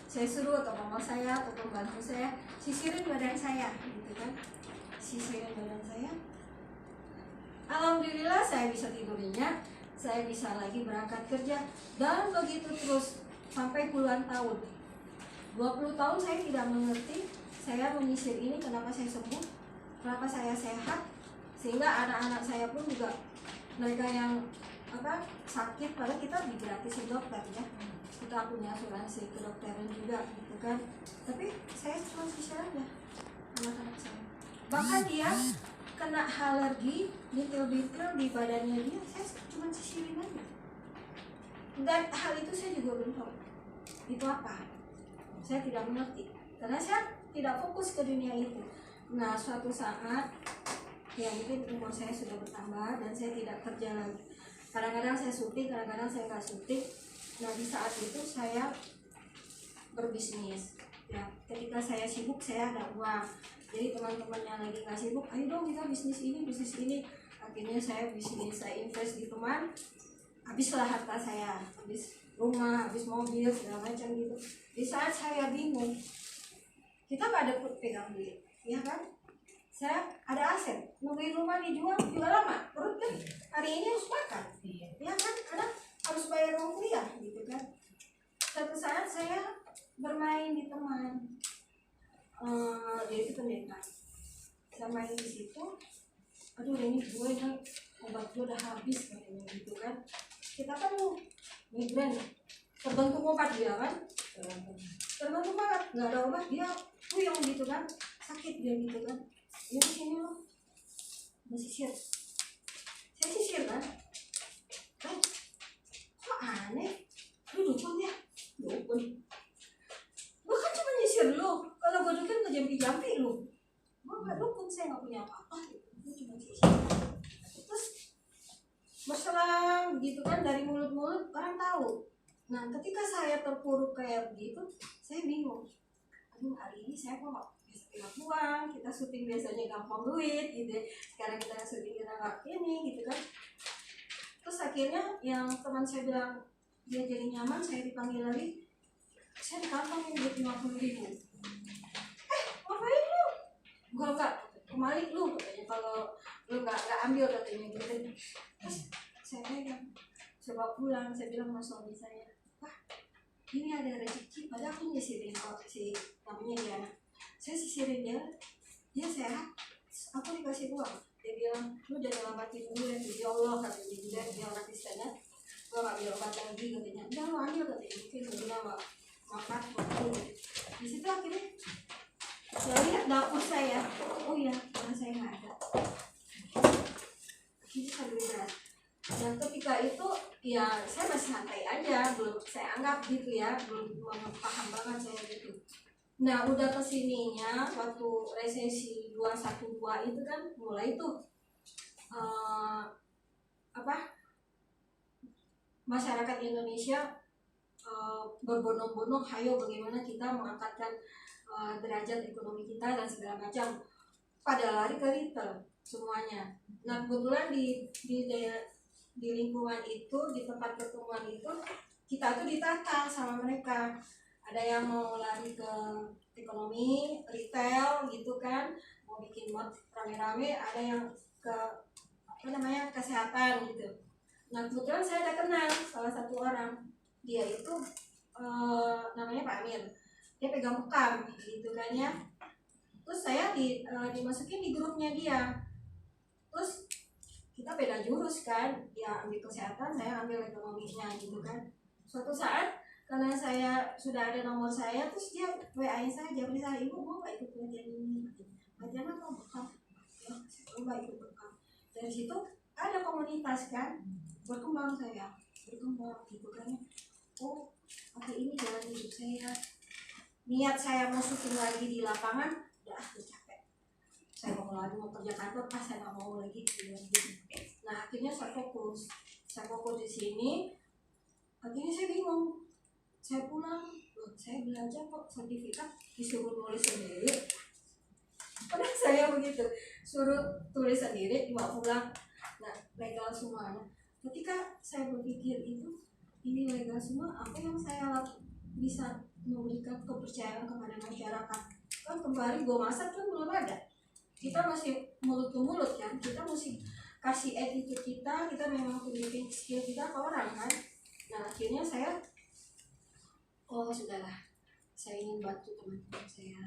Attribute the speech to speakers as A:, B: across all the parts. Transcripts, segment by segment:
A: saya suruh atau mama saya atau pembantu saya sisirin badan saya gitu kan, sisirin badan saya. Alhamdulillah saya bisa tidur nyenyak, saya bisa lagi berangkat kerja, dan begitu terus sampai puluhan tahun. 20 tahun saya tidak mengerti, saya menyisir ini kenapa saya sembuh, kenapa saya sehat, sehingga anak-anak saya pun juga mereka yang sakit, padahal kita digratisin dokter ya, kita punya asuransi kedokteran juga gitu kan, tapi saya cuma sisir aja anak-anak saya. Bahkan dia kena alergi bintil-bintil di badannya dia, saya cuma sisirin aja. Dan hal itu saya juga belum tahu itu apa, saya tidak mengerti karena saya tidak fokus ke dunia itu. Nah suatu saat ya mungkin umur saya sudah bertambah dan saya tidak kerja lagi, kadang-kadang saya syuting, kadang-kadang saya nggak syuting. Nah di saat itu saya berbisnis ya, ketika saya sibuk saya ada uang, jadi teman-teman yang lagi nggak sibuk, ayo dong kita bisnis ini. Akhirnya saya bisnis, saya invest di teman, habislah harta saya, habis rumah, habis mobil, segala macam gitu. Di saat saya bingung, kita nggak ada pegang duit ya kan, saya ada aset, nungguin rumah dijual juga lama, perut kan hari ini harus makan ya kan, anak harus bayar uang kuliah gitu kan. Suatu saat saya bermain di teman, dia itu pendeta, saya main di situ, aduh ini gue nih obat gue udah habis katanya gitu kan. Kita kan migran, tergantung obat dia kan, tergantung banget, nggak ada obat dia puyeng gitu kan, sakit dia gitu kan. Ini sini loh, sisir, saya sisir kan, kok aneh, lu dukun ya, dukun, lu kan cuma nyisir lu, kalau gue dukun gue jampi-jampi lu, gue nggak dukun, saya nggak punya apa-apa, gue cuma sisir. Terus berselang gitu kan, dari mulut-mulut orang tahu. Nah ketika saya terpuruk kayak begitu, saya bingung, aduh hari ini saya kok nggak bisa punya uang, kita syuting biasanya gampang duit gitu, sekarang kita syuting kita nggak ini gitu kan. Terus akhirnya yang teman saya bilang dia jadi nyaman, saya dipanggil lagi, saya di kantong duit 50.000. Ngapain lu? Gue nggak kembali lu katanya, kalau lu nggak ambil katanya gitu. Terus saya pegang, coba pulang, saya bilang sama suami saya, wah ini ada rezeki, padahal aku nyisirin si namanya Diana, saya sisirin dia sehat, aku dikasih uang. Dia bilang lu jangan lambatin dulu ya Allah katanya, dia orang Kristen ya, gua nggak biar obat lagi katanya, udah lu ambil katanya, mungkin guna makan waktu. Di situ akhirnya saya lihat dapur saya, oh iya karena saya nggak ada, ini karbohidrat. Dan ketika itu ya saya masih santai aja, belum saya anggap gitu ya, belum paham banget saya gitu. Nah udah kesininya waktu resesi 212 itu kan mulai tuh masyarakat Indonesia berbondong-bondong, hayo bagaimana kita mengangkatkan derajat ekonomi kita dan segala macam, pada lari ke retail semuanya. Nah kebetulan di lingkungan itu, di tempat pertemuan itu, kita tuh ditata sama mereka. Ada yang mau lari ke ekonomi, retail gitu kan, mau bikin mod rame-rame, ada yang ke kesehatan gitu. Nah kebetulan saya ada kenal salah satu orang, dia itu namanya Pak Amir, dia pegang bekam gitu kan ya. Terus saya dimasukin di grupnya dia, terus kita beda jurus kan, dia ambil kesehatan, saya ambil ekonominya gitu kan. Suatu saat karena saya sudah ada nomor saya, terus dia WA-nya saya, jadi saya, ibu mau nggak ikut pengajian ini? Pengajian apa bekam? Ya, saya coba ikut bekam. Dari situ ada komunitas kan, berkembang gitu kan. Oh, oke ini jalan hidup saya. Niat saya mau syuting lagi di lapangan, udah capek. Saya mau lagi mau kerja kantor, saya nggak mau lagi gitu. Nah akhirnya saya fokus di sini. Akhirnya saya bingung, saya pulang, saya belajar kok sertifikat disuruh nulis sendiri. Padahal saya begitu, suruh tulis sendiri, dibawa pulang. Nah legal semuanya. Ketika saya berpikir itu, ini legal semua, apa yang saya bisa memberikan kepercayaan kepada masyarakat. Kan kembali gue masak kan belum ada, kita masih mulut ke mulut kan, kita mesti kasih attitude kita memang tunjukin skill kita ke orang kan. Nah akhirnya saya, oh sudahlah, saya ingin bantu teman-teman saya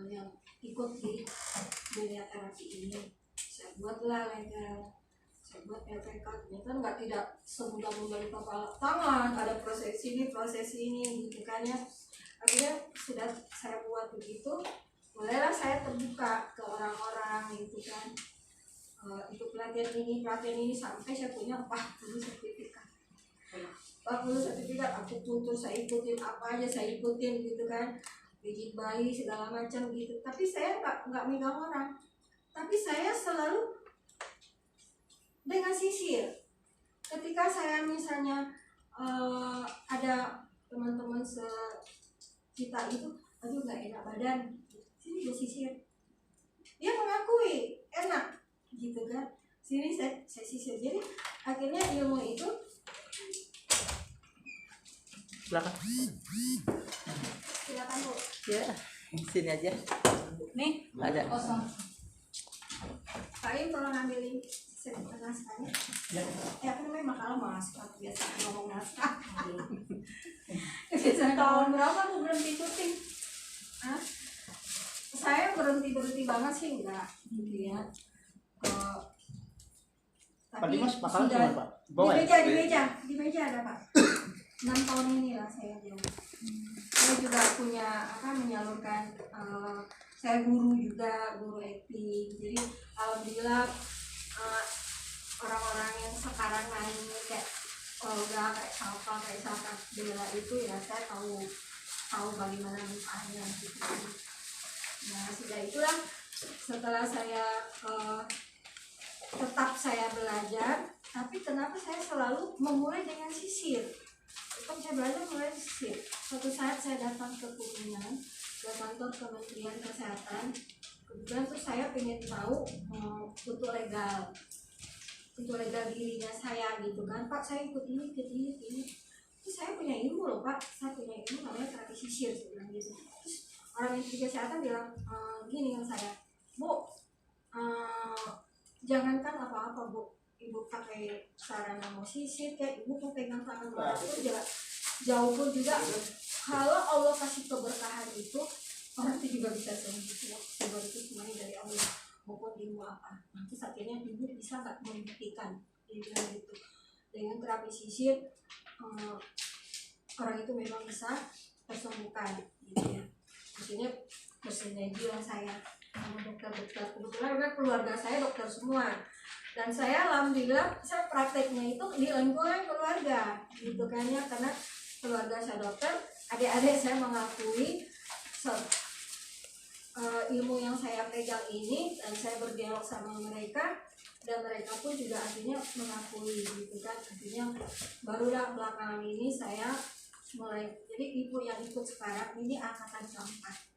A: yang ikut di dunia terapi ini. Saya buatlah legal, saya buat LPK. Ternyata nggak tidak semudah membalik kepala tangan, ada proses ini gitu kan ya. Akhirnya sudah saya buat begitu, mulailah saya terbuka ke orang-orang gitu kan. Itu pelatihan ini sampai saya punya 40 sertifikat. 40 sertifikat aku tutur, saya ikutin apa aja saya ikutin gitu kan, pijit bayi segala macam gitu. Tapi saya nggak megang orang, tapi saya selalu dengan sisir. Ketika saya misalnya ada teman-teman kita itu, aduh nggak enak badan, sini gue sisir, dia mengakui enak gitu kan, sini saya sisir. Jadi akhirnya ilmu itu silakan Bu.
B: Ya, sini aja.
A: Nih
B: Ada.
A: kosong. Pak Im tolong ambilin naskahnya.
C: Ya.
A: Aku namanya makalah naskah, biasa ngomong naskah. Biasanya tahun berapa aku berhenti syuting? Saya berhenti banget sih enggak gitu ya. Tapi
C: Mas makalah
A: sudah
C: cuma Pak. Bawa
A: di
C: ya?
A: meja ada Pak. 6 tahun inilah saya jalan. Saya juga punya menyalurkan, saya guru juga, guru acting. Jadi alhamdulillah orang-orang yang sekarang nyanyi kayak Olga, kayak Salva, kayak Salva Bella itu ya saya tahu bagaimana mukanya gitu. Nah sudah itulah, setelah saya tetap saya belajar, tapi kenapa saya selalu memulai dengan sisir? Tetap saya belajar mulai sisir. Suatu saat saya datang ke Kuningan, ke kantor Kementerian Kesehatan. Kemudian terus saya pengen tahu untuk legal dirinya saya gitu kan. Pak saya ikut ini. Terus saya punya ilmu loh Pak, saya punya ilmu namanya terapi sisir sebenarnya gitu. Terus orang yang di kesehatan bilang gini kan saya, Bu, jangankan apa-apa Bu, Ibu pakai sarana mau sisir kayak Ibu mau pegang tangan manapun jauh pun juga, kalau Allah kasih keberkahan itu orang itu juga bisa sembuh. Sebab itu semuanya dari Allah, maupun ilmu apa. Nanti akhirnya Ibu bisa nggak membuktikan gitu dengan terapi sisir orang itu memang bisa tersembuhkan gitu ya. Akhirnya bersinergi lah saya sama dokter-dokter. Kebetulan memang keluarga saya dokter semua, dan saya alhamdulillah saya prakteknya itu di lingkungan keluarga gitu kan ya, karena keluarga saya dokter, adik-adik saya mengakui ilmu yang saya pegang ini, dan saya berdialog sama mereka, dan mereka pun juga akhirnya mengakui gitu kan. Akhirnya barulah belakangan ini saya mulai, jadi ibu yang ikut sekarang ini angkatan keempat.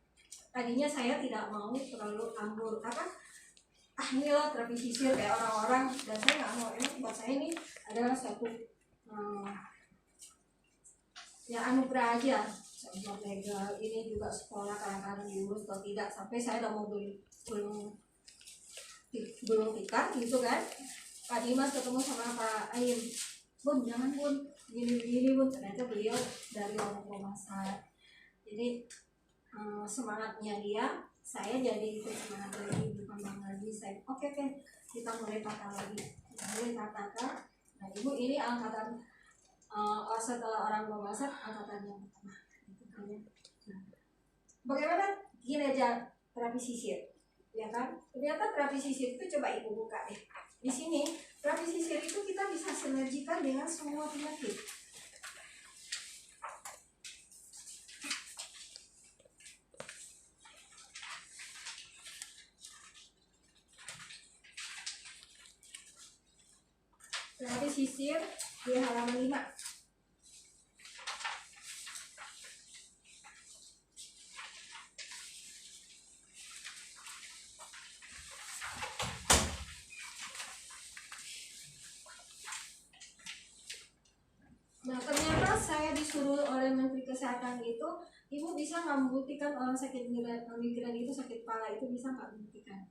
A: Tadinya saya tidak mau terlalu ambur inilah terapi sisir kayak orang-orang, dan saya nggak mau. Ini buat saya ini adalah suatu ya anugerah aja. Saya buat legal ini juga sekolah kadang-kadang diurus atau tidak, sampai saya udah mau belum ikat gitu kan. Pak Dimas ketemu sama Pak Aim, Bun jangan Bun gini Bun, ternyata beliau dari orang pemasak. Jadi semangatnya dia, saya jadi ikut semangat lagi, berkembang lagi. Saya oke, kita mulai tata lagi, nah Ibu ini angkatan setelah orang memasak angkatan yang pertama gitu kan ya. Nah, bagaimana gini aja terapi sisir ya kan, ternyata terapi sisir itu coba Ibu buka deh di sini. Terapi sisir itu kita bisa sinergikan dengan semua penyakit. Terapi sisir di halaman 5. Nah ternyata saya disuruh oleh Menteri kesehatan itu, ibu bisa nggak membuktikan orang sakit migran itu sakit kepala itu bisa nggak membuktikan?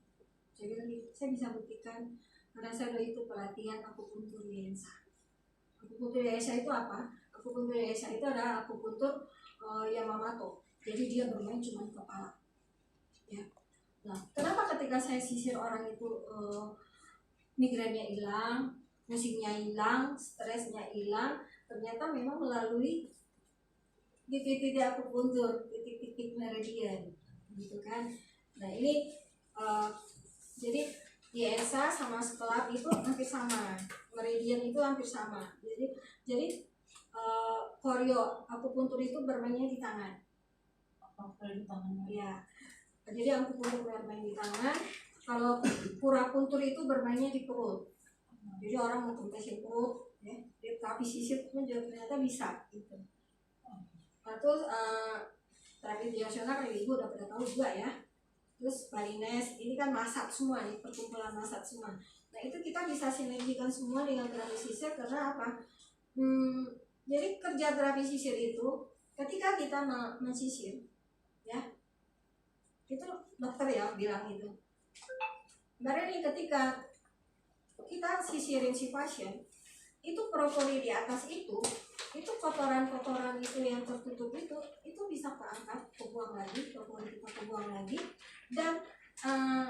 A: Saya bilang gitu, saya bisa buktikan karena saya udah itu pelatihan akupuntur Yensa. Akupuntur Yensa itu apa? Akupuntur Yensa itu adalah akupuntur Yamamoto. Jadi dia bermain cuma kepala. Ya. Nah, kenapa ketika saya sisir orang itu migrannya hilang, musimnya hilang, stresnya hilang, ternyata memang melalui titik-titik akupuntur, titik-titik meridian, gitu kan? Nah ini jadi di ESA sama skelap itu hampir sama, meridian itu hampir sama. Jadi koreo akupuntur itu bermainnya di tangan.
C: Di tangan.
A: Ya. Jadi akupuntur bermain di tangan. Kalau purapuntur itu bermainnya di perut. Jadi orang mau kompresin perut, ya, terapi sisir pun juga ternyata bisa gitu. Nah, terus terapi tradisional kayak ibu udah pada tahu juga ya. Terus Balinese ini kan masak semua nih, perkumpulan masak semua. Nah itu kita bisa sinergikan semua dengan terapi sisir karena apa? Jadi kerja terapi sisir itu ketika kita mensisir, ya itu dokter ya bilang itu. Berarti ketika kita sisirin si pasien, itu brokoli di atas itu kotoran-kotoran itu yang tertutup itu bisa keangkat, kebuang lagi, brokoli kita kebuang lagi, dan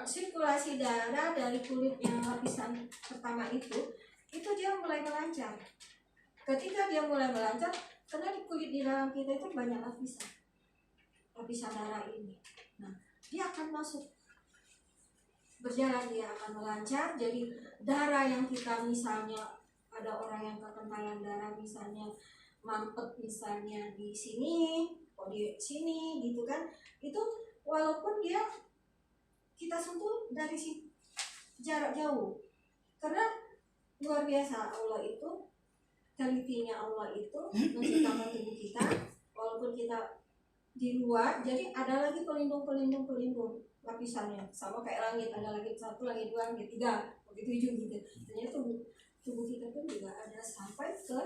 A: sirkulasi darah dari kulit yang lapisan pertama itu dia mulai melancar. Ketika dia mulai melancar, karena di kulit di dalam kita itu banyak lapisan darah ini. Nah, dia akan masuk berjalan, dia akan melancar. Jadi darah yang kita misalnya ada orang yang kekentalan darah misalnya mampet misalnya di sini, di sini gitu kan, itu walaupun dia kita sentuh dari jarak jauh, karena luar biasa Allah itu, telitinya Allah itu menciptakan tubuh kita, walaupun kita di luar, jadi ada lagi pelindung lapisannya, sama kayak langit, ada langit 1, langit 2, langit 3, langit 7 gitu. Ternyata tubuh kita pun juga ada sampai ke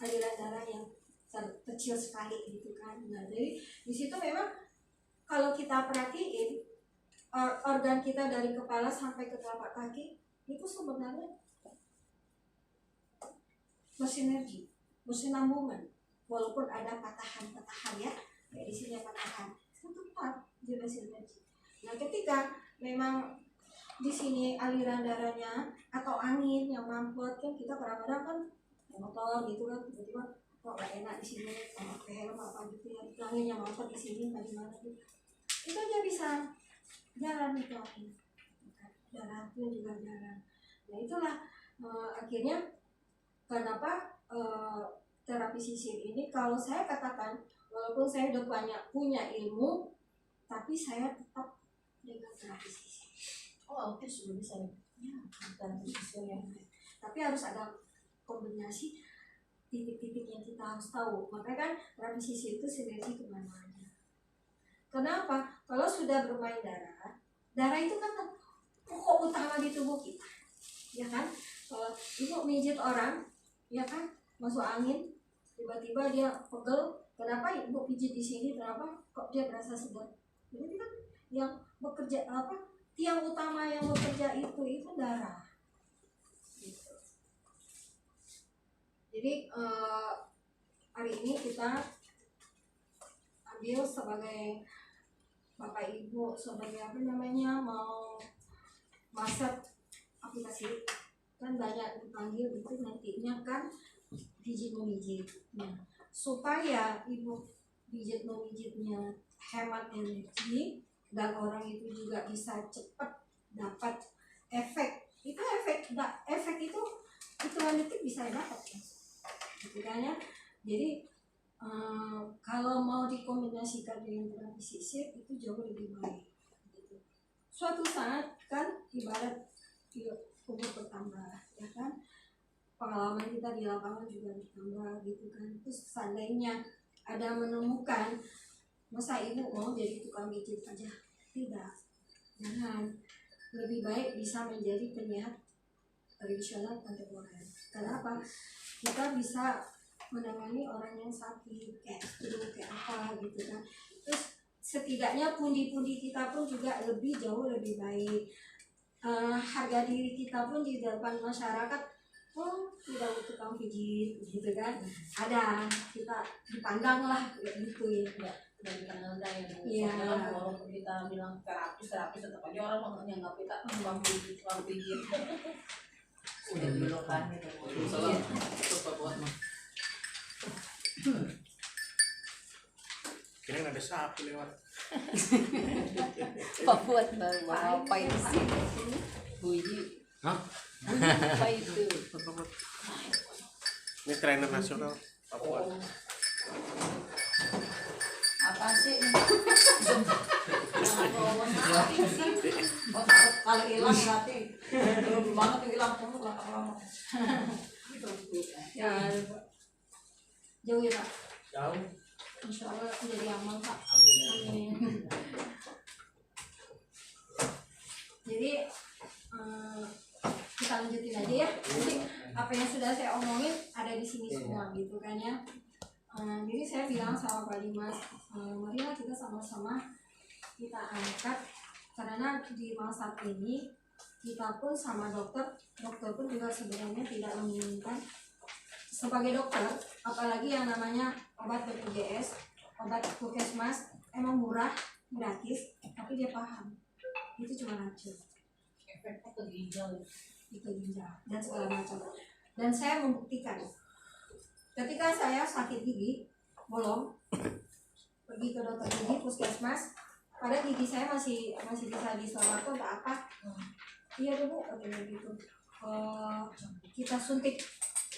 A: aliran darah yang kecil sekali gitu kan. Nah jadi di situ memang kalau kita perhatiin organ kita dari kepala sampai ke telapak kaki itu sebenarnya bersinergi, bersinambungan, walaupun ada patahan ya, kayak di sini patahan, itu tetap dia bersinergi. Nah ketika memang di sini aliran darahnya atau angin yang mampet kan, kita kadang-kadang kan motor gitu kan, tiba-tiba kok gak enak di sini, pakai helm apa gitu ya, anginnya mampet di sini tadi mana gitu, itu aja bisa jalan itu angin, darah itu juga jalan. Nah itulah akhirnya kenapa terapi sisir ini, kalau saya katakan walaupun saya udah banyak punya ilmu, tapi saya tetap dengan terapi sisir.
C: Oh, oke, sudah bisa ya, terapi sisir ya.
A: Tapi harus ada kombinasi titik-titik yang kita harus tahu. Makanya kan terapi sisir itu sinergi kemana-mana. Kenapa? Kalau sudah bermain darah itu kan pokok utama di tubuh kita, ya kan? Kalau ibu mijit orang, ya kan, masuk angin, tiba-tiba dia pegel, kenapa ibu pijit di sini, kenapa kok dia berasa segar? Jadi kan yang bekerja tiang utama yang bekerja itu darah. Gitu. Jadi hari ini kita ambil sebagai Bapak Ibu, sebagai mau masak aplikasi kan banyak dipanggil itu nantinya kan pijit memijit. Nah, supaya ibu pijit memijitnya hemat energi dan orang itu juga bisa cepat dapat efek. Itu efek itu hitungan detik bisa dapat kan? Gitu kan ya. Jadi kalau mau dikombinasikan dengan terapi sisir itu jauh lebih baik. Gitu. Suatu saat kan ibarat umur bertambah, ya kan, pengalaman kita di lapangan juga bertambah gitu kan. Terus seandainya ada menemukan, masa ibu mau jadi tukang pijit aja? Tidak, jangan. Lebih baik bisa menjadi penyiar tradisional kontemporer. Kenapa? Kita bisa menangani orang yang sakit kayak flu kayak apa gitu kan. Terus setidaknya pundi-pundi kita pun juga jauh lebih baik. Harga diri kita pun di depan masyarakat tidak butuh tukang pijit gitu kan, ada kita dipandang lah gitu ya.
C: Dari kanal yang
A: Iya.
C: walaupun kita bilang terapis tetap aja orang menganggap kita tukang pijit. Udah belokan gitu.
B: Salam. Coba buat mah.
D: Kira ada sapi lewat.
C: Pak buat apa itu sih? Bunyi.
D: Hah?
C: Apa itu?
D: Ini trainer nasional Papua.
C: Apa sih?
A: Kalau hilang berarti
C: Belum banget hilang kamu lama.
A: ya jauh ya Pak.
D: Jauh.
A: Insya Allah menjadi amal Pak.
D: Amin.
A: Amin. Jadi kita lanjutin aja ya. Jadi apa yang sudah saya omongin ada di sini semua gitu kan ya. Jadi saya bilang sama Pak Dimas, marilah kita sama-sama kita angkat, karena di masa ini kita pun sama dokter pun juga sebenarnya tidak menginginkan sebagai dokter, apalagi yang namanya obat BPJS, obat puskesmas emang murah, gratis, tapi dia paham itu cuma racun,
C: Efeknya ke ginjal.
A: itu ginjal dan segala macam. Dan saya membuktikan ketika saya sakit gigi bolong, pergi ke dokter gigi puskesmas, pada gigi saya masih bisa diselamatkan atau apa, iya deh Bu katanya gitu, kita suntik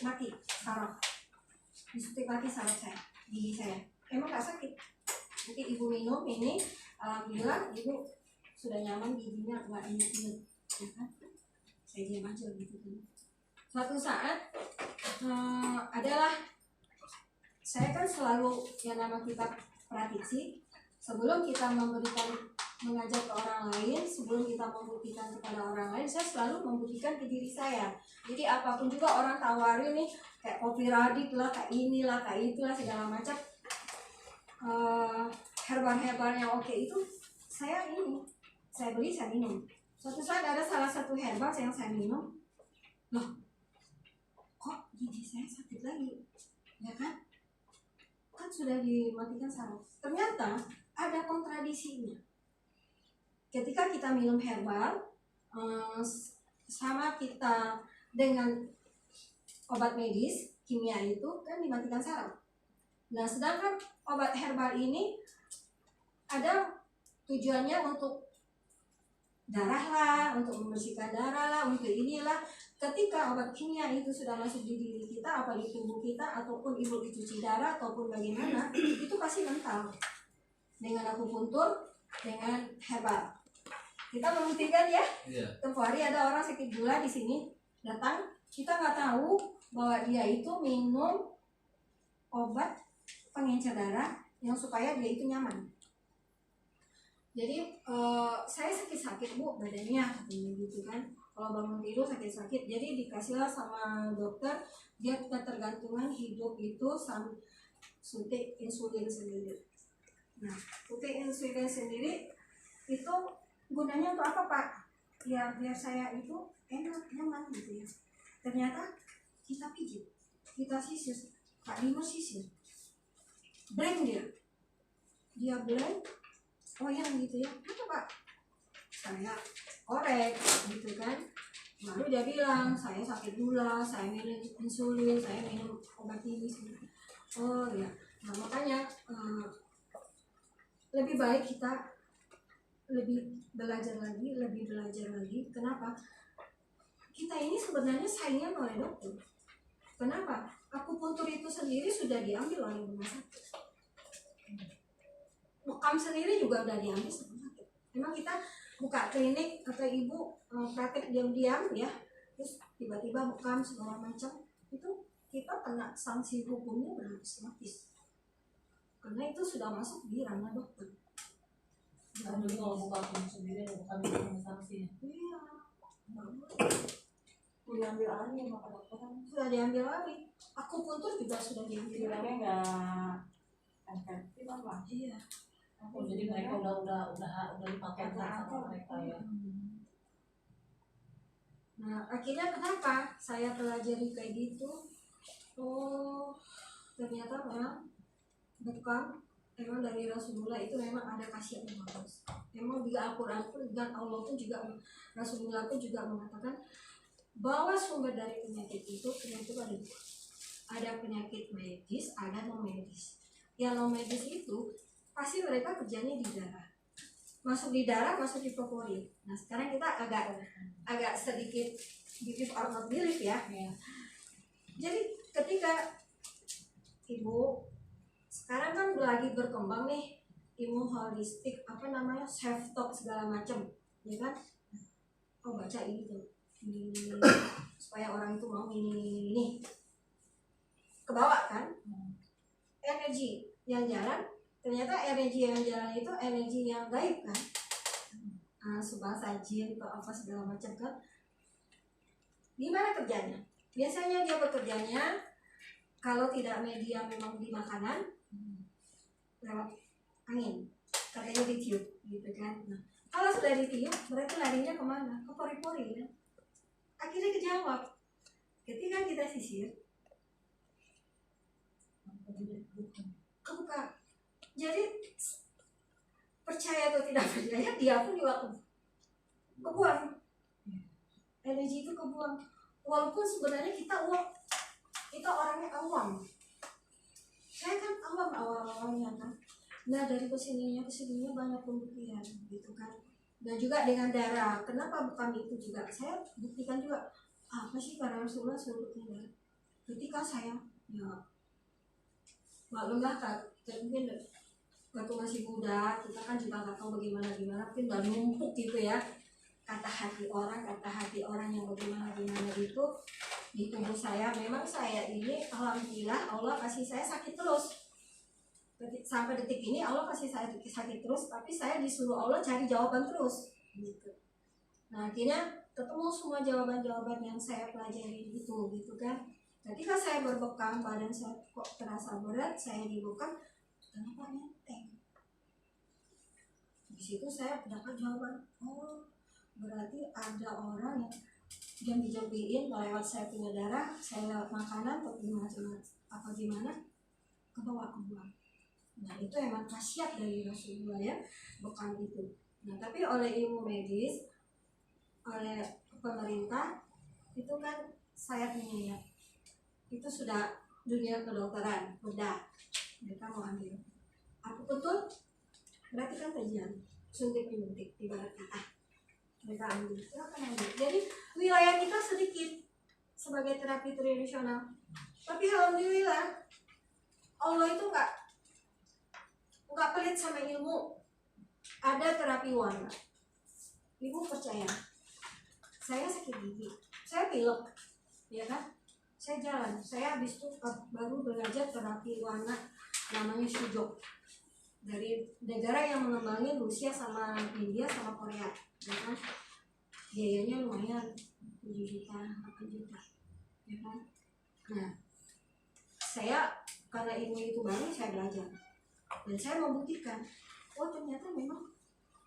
A: mati saraf, disuntik mati saraf saya, gigi saya emang gak sakit. Nanti ibu minum ini, alhamdulillah ibu sudah nyaman, giginya nggak inget-inget ya kan? Saya diam aja gitu kan. Suatu saat adalah saya kan selalu yang nama kita praktisi, sebelum kita mengajak ke orang lain, sebelum kita membuktikan kepada orang lain, saya selalu membuktikan ke diri saya. Jadi apapun juga orang tawarin nih, kayak kopi radik lah, kayak inilah, kayak itulah, segala macam herbal yang oke itu saya beli, saya minum. Suatu saat ada salah satu herbal yang saya minum, loh kok gigi saya sakit lagi, ya kan sudah dimatikan saraf. Ternyata ada kontradisinya. Ketika kita minum herbal sama kita dengan obat medis kimia itu kan dimatikan saraf. Nah sedangkan obat herbal ini ada tujuannya untuk darah lah, untuk membersihkan darah lah, untuk inilah. Ketika obat kimia itu sudah masuk di diri kita, apa di tubuh kita, ataupun ibu dicuci darah ataupun bagaimana, itu pasti mental. Dengan akupuntur, dengan herbal. Kita membuktikan ya. Tempoh hari ada orang sakit gula di sini datang, kita nggak tahu bahwa dia itu minum obat pengencer darah yang supaya dia itu nyaman. Jadi saya sakit-sakit Bu badannya katanya gitu kan. Kalau bangun tidur sakit-sakit, jadi dikasihlah sama dokter, dia ketergantungan hidup itu suntik insulin sendiri. Nah, suntik insulin sendiri itu gunanya untuk apa Pak? Ya biar saya itu enak, nyaman gitu ya. Ternyata kita pijit, kita sisir, Pak Dino sisir, blank dia blank, oh yang gitu ya, apa Pak? Saya korek gitu kan, lalu dia bilang saya sakit gula, saya minum insulin, saya minum obat ini. Oh ya, nah makanya lebih baik kita lebih belajar lagi. Kenapa? Kita ini sebenarnya saingan oleh dokter. Kenapa? Akupuntur itu sendiri sudah diambil oleh rumah sakit. Bekam sendiri juga udah diambil sama sakit. Memang kita buka klinik atau ibu praktek diam-diam ya, terus tiba-tiba bekam segala macam, itu kita kena sanksi hukumnya berlapis-lapis karena itu sudah masuk di ranah dokter.
C: Kan dulu kalau buka akun sendiri bukan dengan sanksi.
A: Iya, diambil alih sama kedokteran, sudah diambil alih, akupuntur juga sudah diambil alih.
C: Bilangnya nggak efektif apa?
A: Iya.
C: Oh, jadi mereka udah dipakai sama mereka ya.
A: Nah akhirnya kenapa saya pelajari kayak gitu, oh ternyata memang bekam memang dari Rasulullah itu memang ada khasiat yang bagus. Memang di Al-Quran pun dan Allah pun juga, Rasulullah pun juga mengatakan bahwa sumber dari penyakit itu ada dua. Ada penyakit medis, ada non medis. Yang non medis itu pasti mereka kerjanya di darah, masuk di darah, masuk di favorit. Nah sekarang kita agak sedikit belief or not belief ya. Jadi ketika ibu sekarang kan lagi berkembang nih ilmu holistik, apa namanya, self talk segala macam, ya kan? Oh baca ini tuh, ini supaya orang itu mau ini ke bawah kan? Energi yang jalan, ternyata energi yang jalan itu energi yang gaib kan? Subangsa jin atau apa segala macam kan? Di mana kerjanya? Biasanya dia bekerjanya kalau tidak media memang di makanan, lewat angin, katanya ditiup gitu kan. Nah, kalau sudah ditiup berarti larinya kemana? Ke pori-pori ya. Akhirnya kejawab ketika kita sisir kebuka. Jadi percaya atau tidak percaya, dia pun juga kebuang, energi itu kebuang. Walaupun sebenarnya kita orangnya awam, saya kan awam awal-awalnya kan. Nah dari kesininya banyak pembuktian gitu kan. Dan juga dengan darah, kenapa bukan itu juga saya buktikan juga. Apa sih para Rasulullah suruh darah? Ketika saya ya maklumlah kan, mungkin waktu masih muda kita kan juga nggak tahu bagaimana mungkin udah numpuk gitu ya kata hati orang yang bagaimana itu di tubuh saya. Memang saya ini alhamdulillah Allah kasih saya sakit terus sampai detik ini, Allah kasih saya sakit terus, tapi saya disuruh Allah cari jawaban terus gitu. Nah akhirnya ketemu semua jawaban-jawaban yang saya pelajari itu gitu kan. Ketika saya berbekam, badan saya kok terasa berat, saya dibekam, kenapa enteng? Di situ saya dapat jawaban, oh berarti ada orang yang dijampiin lewat saya punya darah, saya lewat makanan atau gimana ke bawah kebuang. Nah itu emang khasiat dari Rasulullah ya, bekam itu. Nah tapi oleh ilmu medis, oleh pemerintah itu kan sayapnya ya, itu sudah dunia kedokteran udah mereka mau ambil. Aku betul berarti kan tajam, suntik menyuntik ibarat kata, mereka ambil, silakan ambil. Jadi wilayah kita sedikit sebagai terapi tradisional, tapi alhamdulillah Allah itu nggak pelit sama ilmu. Ada terapi warna. Ibu percaya, saya sakit gigi, saya pilek, ya kan? Saya jalan, saya habis itu baru belajar terapi warna namanya Shujok dari negara yang mengembangin Rusia sama India sama Korea, ya kan? Biayanya lumayan 7 juta, 8 juta, ya kan? Nah, saya karena ilmu itu baru saya belajar dan saya membuktikan, oh ternyata memang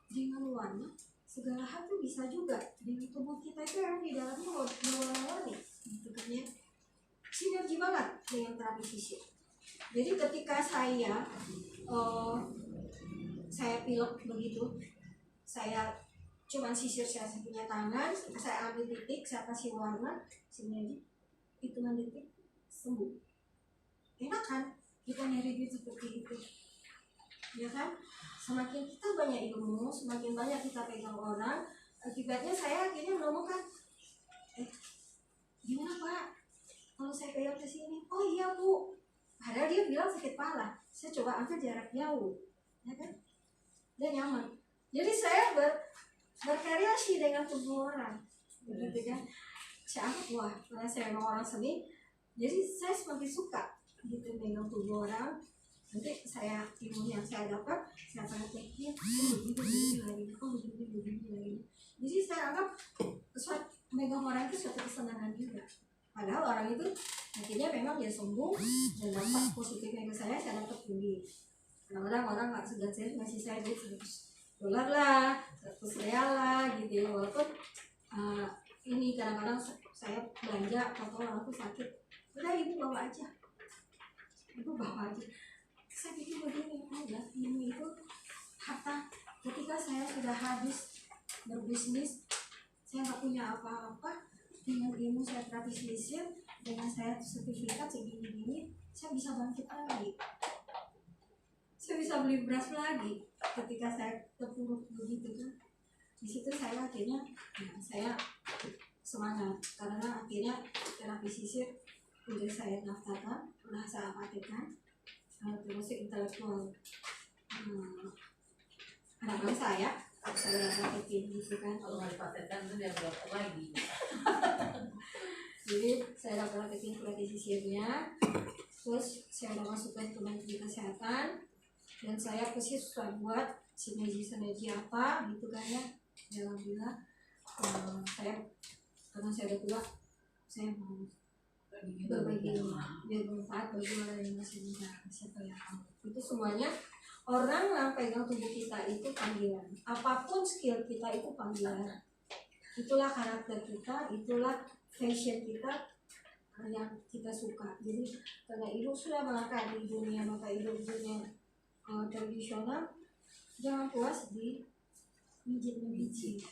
A: dengan warna segala hal tuh bisa juga di tubuh kita itu yang di dalamnya berwarna-warni, gitu kan ya. Sinergi banget dengan terapi sisir. Jadi ketika saya pilek begitu, saya cuman sisir, saya punya tangan, saya ambil titik, saya kasih warna, sinergi, hitungan detik sembuh. Enak kan kita nyari duit seperti itu, ya kan? Semakin kita banyak ilmu, semakin banyak kita pegang orang, akibatnya saya akhirnya menemukan, gimana Pak kalau saya pegang ke sini? Oh iya Bu, padahal dia bilang sakit pala, saya coba ambil jarak jauh, ya kan? Dan nyaman. Jadi saya bervariasi dengan tubuh orang, gitu kan? Saya anggap wah, karena saya memang orang seni, jadi saya semakin suka gitu dengan tubuh orang. Nanti saya ilmu yang saya dapat, saya prakteknya, begini lagi. Jadi saya anggap megang orang itu suatu kesenangan juga. Padahal orang itu akhirnya memang dia sembuh dan dampak positifnya ke saya dapat duit. Kadang-kadang orang nggak segan saya ngasih saya duit $100 lah, $100 lah gitu ya. Walaupun ini kadang-kadang saya belanja atau orang tuh sakit, udah ibu bawa aja, ibu bawa aja. Saya pikir begini, ya ini itu harta ketika saya sudah habis berbisnis, saya nggak punya apa-apa, dengan ilmu saya praktis sisir, dengan saya sertifikat segini-gini, saya bisa bangkit lagi, saya bisa beli beras lagi. Ketika saya terpuruk begitu kan, di situ saya akhirnya saya semangat karena akhirnya terapi sisir udah saya daftarkan, udah saya apatikan, termasuk intelektual anak-anak saya praktekin gitu kan.
C: Kalau nggak dipraktekkan itu dia berapa lagi.
A: Jadi saya udah praktekin praktis sisirnya, terus saya udah masukkan ke menteri kesehatan, dan saya persis sudah buat sinergi apa gitu kan ya. Alhamdulillah saya karena saya udah tua, saya mau berbagi biar bermanfaat bagi orang yang masih muda. Siapa yang tahu itu semuanya orang yang pegang tubuh kita itu panggilan. Apapun skill kita itu panggilan. Itulah karakter kita, itulah fashion kita yang kita suka. Jadi karena ibu sudah mengangkat di dunia, maka ibu dunia tradisional, jangan puas di mijit-mijit.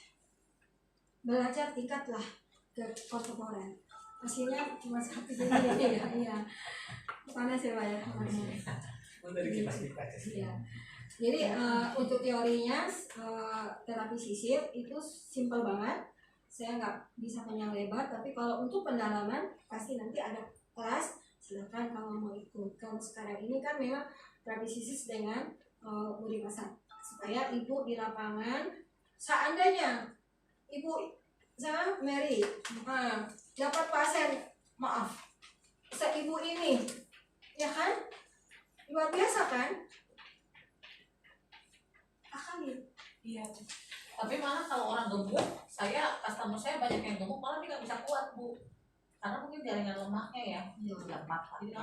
A: Belajar tingkatlah ke kontemporer. Hasilnya cuma satu jadi ya. Panas ya Pak ya. Iya. Jadi untuk teorinya terapi sisir itu simpel banget. Saya nggak bisa panjang lebar, tapi kalau untuk pendalaman pasti nanti ada kelas. Silakan kalau mau ikut. Kalau sekarang ini kan memang terapi sisir dengan Budi Pasar, supaya ibu di lapangan, seandainya ibu saya Mary dapat pasien, maaf, seibu ini, ya kan, luar biasa kan? Akan
C: Iya. Tapi malah kalau orang gemuk, customer saya banyak yang gemuk, malah dia nggak bisa kuat Bu, karena mungkin jaringan lemahnya ya.
B: Lemak.
C: Jadi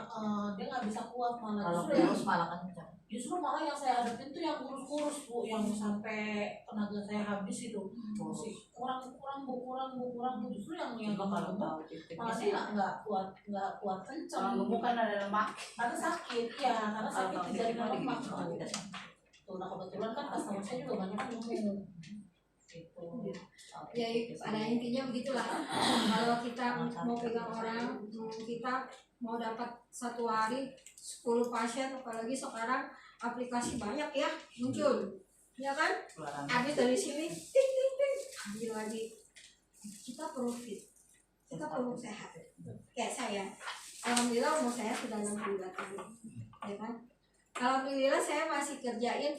C: dia nggak bisa kuat malah.
B: Kalau
C: Justru
B: kurus malah kencang.
C: Justru malah yang saya hadapin tuh yang kurus-kurus Bu, yang sampai tenaga saya habis itu. Masih kurang Bu. Justru yang gemuk malah dia nggak kuat kencang.
B: Kalau gemuk kan ada lemak.
C: Karena sakit ya, karena sakit di jaringan lemak. Tuh, nah kebetulan kan customer saya juga banyak yang gemuk. Gitu.
A: ya pada intinya begitulah. Kalau kita mau pegang orang, kita mau dapat satu hari 10 pasien, apalagi sekarang aplikasi banyak ya muncul, ya kan? Habis dari sini ting ting ting ambil lagi. Kita perlu fit, kita perlu sehat. Kayak saya, alhamdulillah umur saya sudah 62 tahun, ya kan? Alhamdulillah saya masih kerjain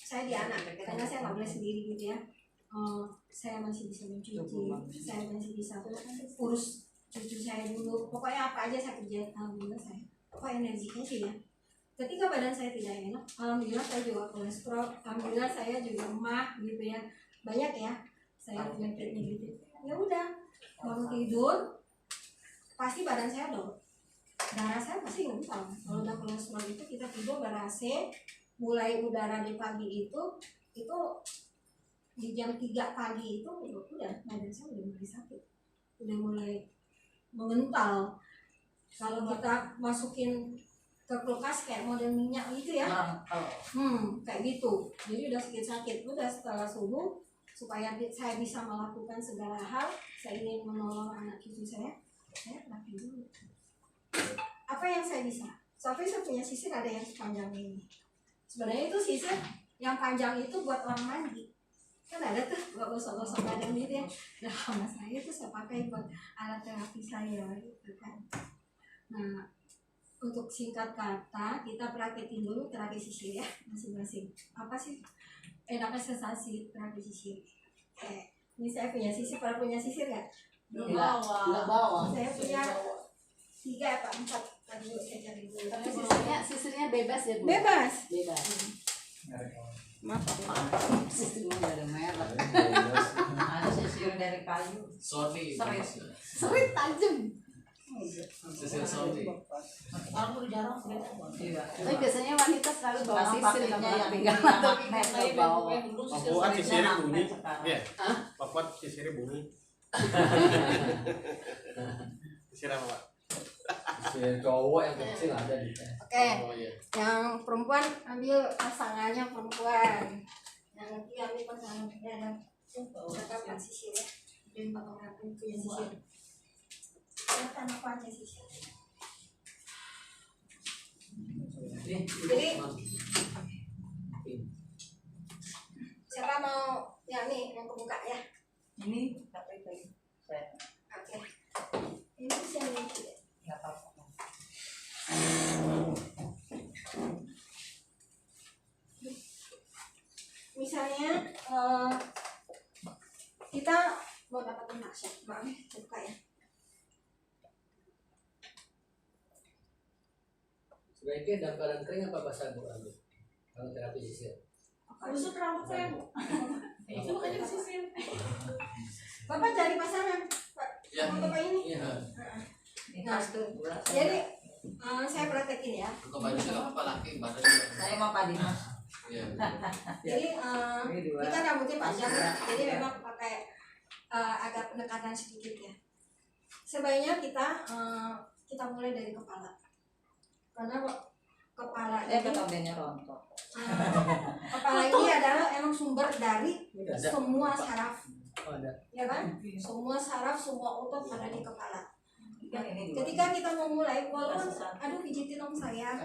A: saya di anak, karena saya nggak boleh sendiri gitu ya. Saya masih bisa mencuci, saya masih bisa urus cucu saya dulu, pokoknya apa aja saya kerjain. Alhamdulillah saya, pokoknya energinya sih ya. Ketika badan saya tidak enak, alhamdulillah saya juga kolesterol, alhamdulillah saya juga emah gitu ya, banyak ya saya penyakitnya gitu. Ya udah, bangun tidur pasti badan saya down, darah saya pasti ngental. Kalau udah kolesterol itu kita tidur ber-AC, mulai udara di pagi itu di jam 3 pagi itu udah badan saya udah mulai sakit, udah mulai mengental. Kalau kita masukin ke kulkas kayak model minyak gitu ya, kayak gitu. Jadi udah sakit-sakit. Udah setelah subuh, supaya saya bisa melakukan segala hal, saya ingin menolong anak cucu saya terapi dulu. Apa yang saya bisa? Sampai saya punya sisir ada yang sepanjang ini. Sebenarnya itu sisir yang panjang itu buat orang mandi. Kan ada tuh buat gosok-gosok badan gitu ya. Nah sama saya itu saya pakai buat alat terapi saya gitu kan. Nah untuk singkat kata, kita praktekin dulu terapi sisir ya masing-masing. Apa sih enaknya sensasi terapi sisir? Ini saya punya sisir, pada punya sisir nggak?
C: Bawah.
A: Saya punya 3 apa 4 tadi saya cari dulu.
B: Tapi sisirnya bebas ya Bu?
A: Bebas. Maaf.
B: Sistem dari merah. Ada sisir dari kayu.
E: Sony.
A: Serit tajam.
E: Sisir Sony.
C: Sekarang udah jarang sih.
B: Iya.
A: Tapi biasanya wanita selalu bawa
B: Sekarang
A: sisir
B: pakainya
A: kalau
B: yang
A: tinggal.
B: magnet ke bawah.
D: Papuan sisirnya bunyi. Iya.
B: Hah?
D: Papuan sisirnya bunyi. Sisir apa, Pak?
E: Si cowok yang kecil ada di
A: Oke,
D: Oh iya.
A: yang perempuan ambil pasangannya perempuan. Yang laki ambil pasangan pria dan dapat sisir ya. Dan potongan punya sisir. Kelihatan apa aja sisir. Jadi siapa mau yang nih yang kebuka ya?
B: Ini tapi itu saya
A: Oke. Ini sih yang lucu ya.
B: nggak apa-apa.
A: Misalnya kita mau dapetin maksud, Mbak Ami, buka ya.
E: sebaiknya dalam keadaan kering apa basah Bu ambil kalau terapi sisir?
C: Busuk rambut saya, Bu. Itu makanya disisir.
A: Bapak cari pasangan, Pak.
E: Ya.
A: Mau Bapak ini.
E: Iya.
B: Ini
A: Nah,
B: pas tuh gula.
A: Jadi saya praktekin ya.
E: Untuk baju nggak apa-apa laki badan.
B: Saya mau Pak Dimas.
E: Iya.
A: Jadi
B: Ini dua.
A: kita rambutnya panjang, jadi memang pakai agak pendekatan sedikit ya. Sebaiknya kita mulai dari kepala, karena kepala ini
B: ketombennya rontok.
A: kepala ini adalah emang sumber dari
E: Ada.
A: semua saraf,
E: Oh, ada.
A: ya kan? Semua saraf, semua otot ada di kepala.
B: Kan ini dua.
A: Ketika kita mau mulai, walaupun aduh pijitin dong saya,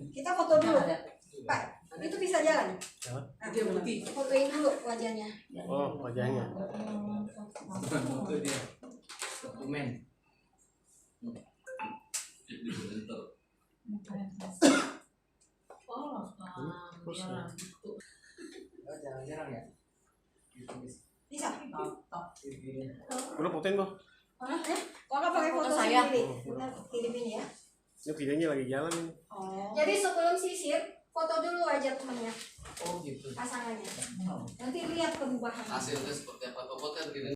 A: kita foto
B: Yang
A: dulu,
B: ada.
A: Pak. Itu bisa jalan.
D: Hah?
A: Nah,
E: Dia putih.
A: fotoin dulu wajahnya.
D: Oh, wajahnya.
E: Itu dia. Dokumen.
C: Oh, sekarang.
E: Oh, jangan nyerang ya.
A: Bisa.
B: Rontok.
D: Udah fotoin, Bu.
A: Hah? Kok nggak pakai foto
B: Foto saya.
A: sendiri? Kita kirimin ya.
D: Ini videonya lagi jalan ini.
B: Oh.
A: Jadi sebelum sisir, foto dulu aja temennya,
E: Oh gitu.
A: pasangannya.
B: Oh.
A: Nanti lihat perubahan.
E: Hasilnya seperti apa? Pokoknya kan gini.